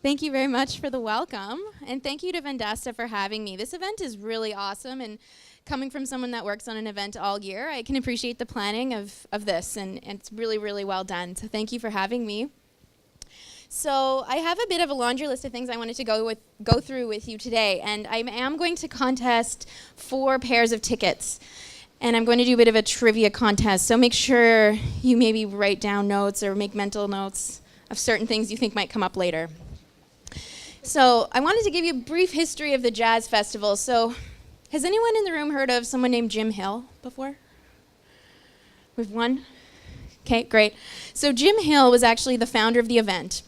Thank you very much for the welcome, and thank you to Vendasta for having me. This event is really awesome, and coming from someone that works on an event all year, I can appreciate the planning of this, and it's really, really well done. So thank you for having me. So I have a bit of a laundry list of things I wanted to go through with you today, and I am going to contest 4 pairs of tickets. And I'm going to do a bit of a trivia contest, so make sure you maybe write down notes or make mental notes of certain things you think might come up later. So I wanted to give you a brief history of the Jazz Festival. So has anyone in the room heard of someone named Jim Hill before? We've one? Okay, great. So Jim Hill was actually the founder of the event.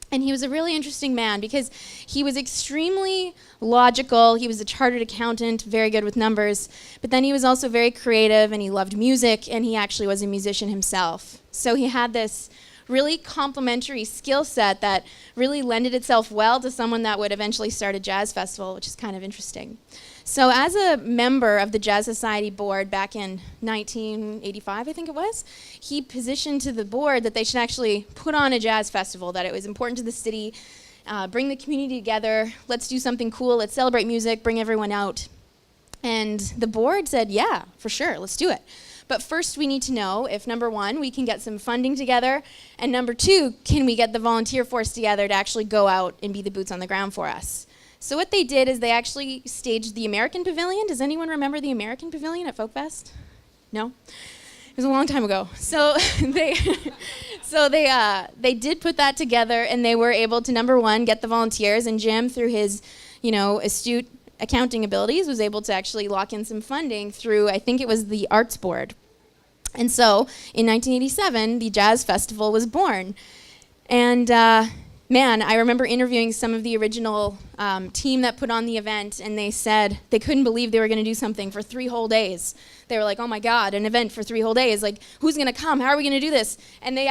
And he was a really interesting man because he was extremely logical. He was a chartered accountant, very good with numbers. But then he was also very creative, and he loved music, and he actually was a musician himself. So he had this really complementary skill set that really lended itself well to someone that would eventually start a jazz festival, which is kind of interesting. So as a member of the Jazz Society board back in 1985, I think it was, he positioned to the board that they should actually put on a jazz festival, that it was important to the city, bring the community together, let's do something cool, let's celebrate music, bring everyone out. And the board said, yeah, for sure, let's do it. But first we need to know if, number 1, we can get some funding together, and number 2, can we get the volunteer force together to actually go out and be the boots on the ground for us. So what they did is they actually staged the American Pavilion. Does anyone remember the American Pavilion at Folk Fest? No? It was a long time ago. So they did put that together, and they were able to, number 1, get the volunteers, and Jim, through his, astute accounting abilities, was able to actually lock in some funding through, I think it was the Arts Board. And so in 1987, the Jazz Festival was born. And man, I remember interviewing some of the original team that put on the event, and they said they couldn't believe they were going to do something for 3 whole days. They were like, oh my God, an event for 3 whole days. Like, who's going to come? How are we going to do this? And they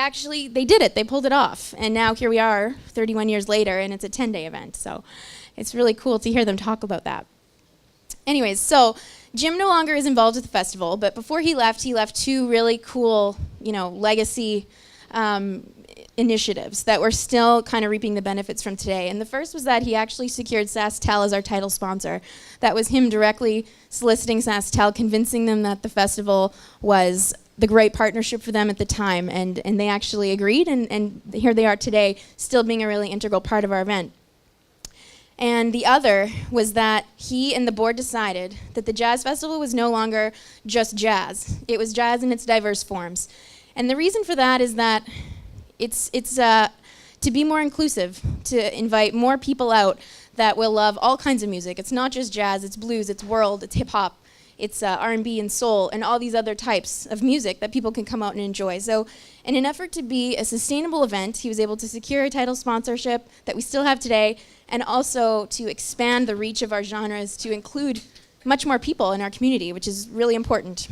did it. They pulled it off. And now here we are 31 years later, and it's a 10-day event. So it's really cool to hear them talk about that. Anyways, so Jim no longer is involved with the festival, but before he left 2 really cool, legacy initiatives that we're still kind of reaping the benefits from today. And the first was that he actually secured SaskTel as our title sponsor. That was him directly soliciting SaskTel, convincing them that the festival was the great partnership for them at the time, and they actually agreed, and here they are today, still being a really integral part of our event. And the other was that he and the board decided that the Jazz Festival was no longer just jazz. It was jazz in its diverse forms. And the reason for that is that it's to be more inclusive, to invite more people out that will love all kinds of music. It's not just jazz, it's blues, it's world, it's hip-hop, it's R&B and soul, and all these other types of music that people can come out and enjoy. So in an effort to be a sustainable event, he was able to secure a title sponsorship that we still have today, and also to expand the reach of our genres to include much more people in our community, which is really important.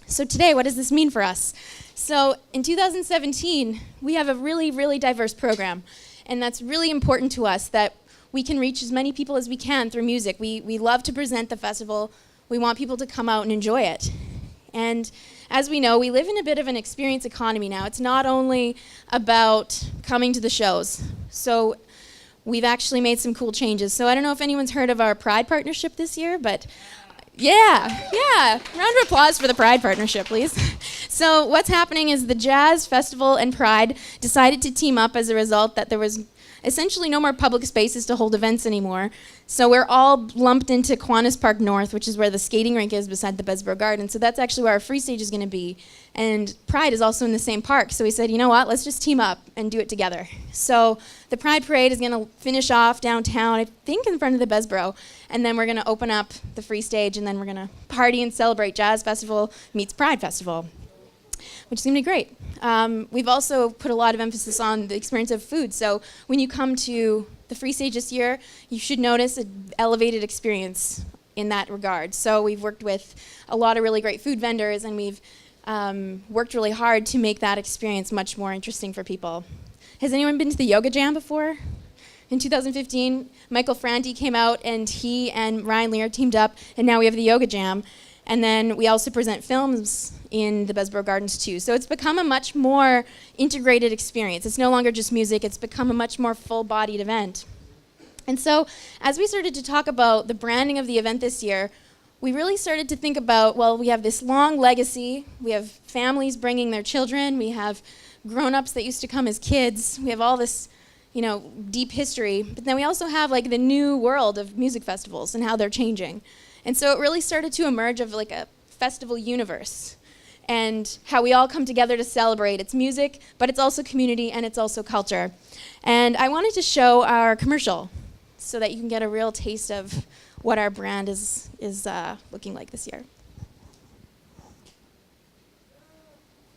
So today, what does this mean for us? So in 2017, we have a really, really diverse program, and that's really important to us, that we can reach as many people as we can through music. We love to present the festival. We want people to come out and enjoy it. And as we know, we live in a bit of an experience economy now. It's not only about coming to the shows. So we've actually made some cool changes. So I don't know if anyone's heard of our Pride partnership this year, but yeah. Round of applause for the Pride partnership, please. So what's happening is the Jazz Festival and Pride decided to team up as a result that there was essentially no more public spaces to hold events anymore. So we're all lumped into Kiwanis Park North, which is where the skating rink is beside the Besborough Garden. So that's actually where our free stage is going to be. And Pride is also in the same park. So we said, you know what, let's just team up and do it together. So the Pride Parade is going to finish off downtown, I think in front of the Besborough. And then we're going to open up the free stage, and then we're going to party and celebrate Jazz Festival meets Pride Festival, which is going to be great. We've also put a lot of emphasis on the experience of food. So when you come to the free stage this year, you should notice an elevated experience in that regard. So we've worked with a lot of really great food vendors, and we've worked really hard to make that experience much more interesting for people. Has anyone been to the Yoga Jam before? In 2015, Michael Franti came out, and he and Ryan Lear teamed up, and now we have the Yoga Jam. And then we also present films in the Besborough Gardens too. So it's become a much more integrated experience. It's no longer just music, it's become a much more full-bodied event. And so as we started to talk about the branding of the event this year, we really started to think about, well, we have this long legacy, we have families bringing their children, we have grown-ups that used to come as kids, we have all this, deep history, but then we also have like the new world of music festivals and how they're changing. And so it really started to emerge of like a festival universe and how we all come together to celebrate. It's music, but it's also community and it's also culture. And I wanted to show our commercial so that you can get a real taste of what our brand is looking like this year.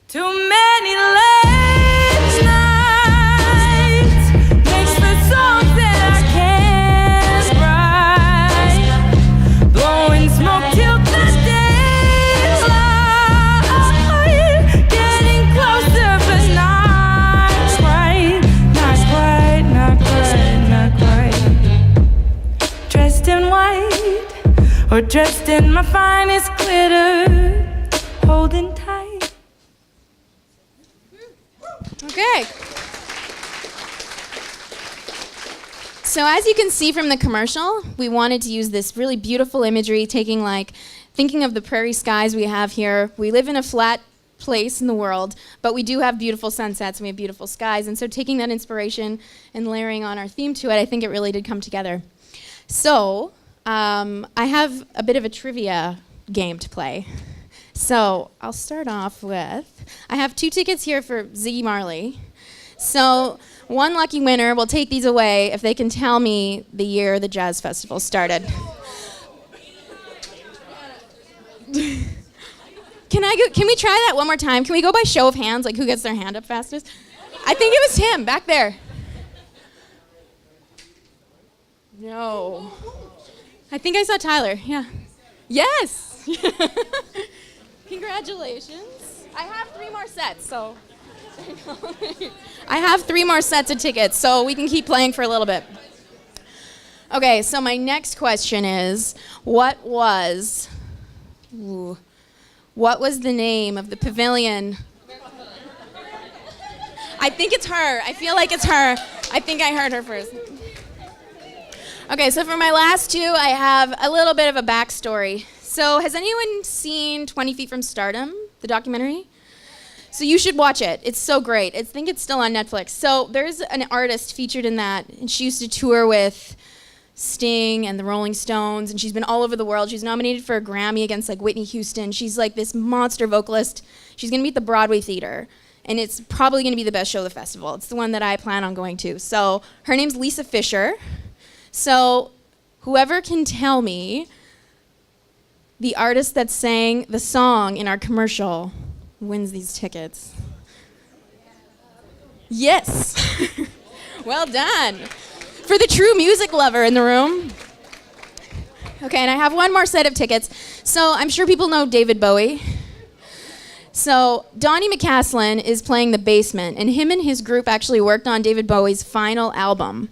Too many late nights makes the songs that I can't write, blowing smoke till the daylight, getting closer but not quite, not quite, not quite, not quite. Dressed in white or dressed in my finest glitter, holding tight. Okay. So as you can see from the commercial, we wanted to use this really beautiful imagery, thinking of the prairie skies we have here. We live in a flat place in the world, but we do have beautiful sunsets and we have beautiful skies. And so taking that inspiration and layering on our theme to it, I think it really did come together. So I have a bit of a trivia game to play. So I'll start off with, I have 2 tickets here for Ziggy Marley. So one lucky winner will take these away if they can tell me the year the Jazz Festival started. Can we try that one more time? Can we go by show of hands, like who gets their hand up fastest? I think it was him, back there. No. I think I saw Tyler, yeah. Yes! Congratulations. I have 3 more sets, so. I have 3 more sets of tickets, so we can keep playing for a little bit. Okay, so my next question is, what was the name of the pavilion? I think it's her. I feel like it's her. I think I heard her first. Okay, so for my last 2, I have a little bit of a backstory. So has anyone seen 20 Feet from Stardom, the documentary? So you should watch it. It's so great. I think it's still on Netflix. So there's an artist featured in that, and she used to tour with Sting and the Rolling Stones, and she's been all over the world. She's nominated for a Grammy against like Whitney Houston. She's like this monster vocalist. She's gonna be at the Broadway Theater, and it's probably gonna be the best show of the festival. It's the one that I plan on going to. So her name's Lisa Fisher. So whoever can tell me the artist that sang the song in our commercial wins these tickets. Yes. Well done. For the true music lover in the room. Okay, and I have one more set of tickets. So I'm sure people know David Bowie. So Donnie McCaslin is playing the basement, and him and his group actually worked on David Bowie's final album.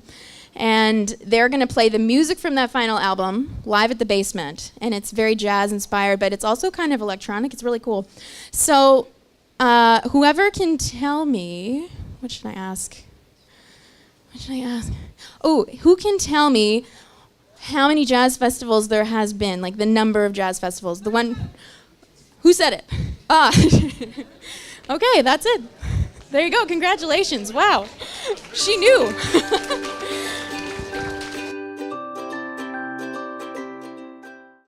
And they're going to play the music from that final album live at the basement. And it's very jazz inspired, but it's also kind of electronic. It's really cool. So whoever can tell me, what should I ask? Oh, who can tell me how many jazz festivals there has been, like the number of jazz festivals? The one, who said it? Okay, that's it. There you go, congratulations, wow. She knew.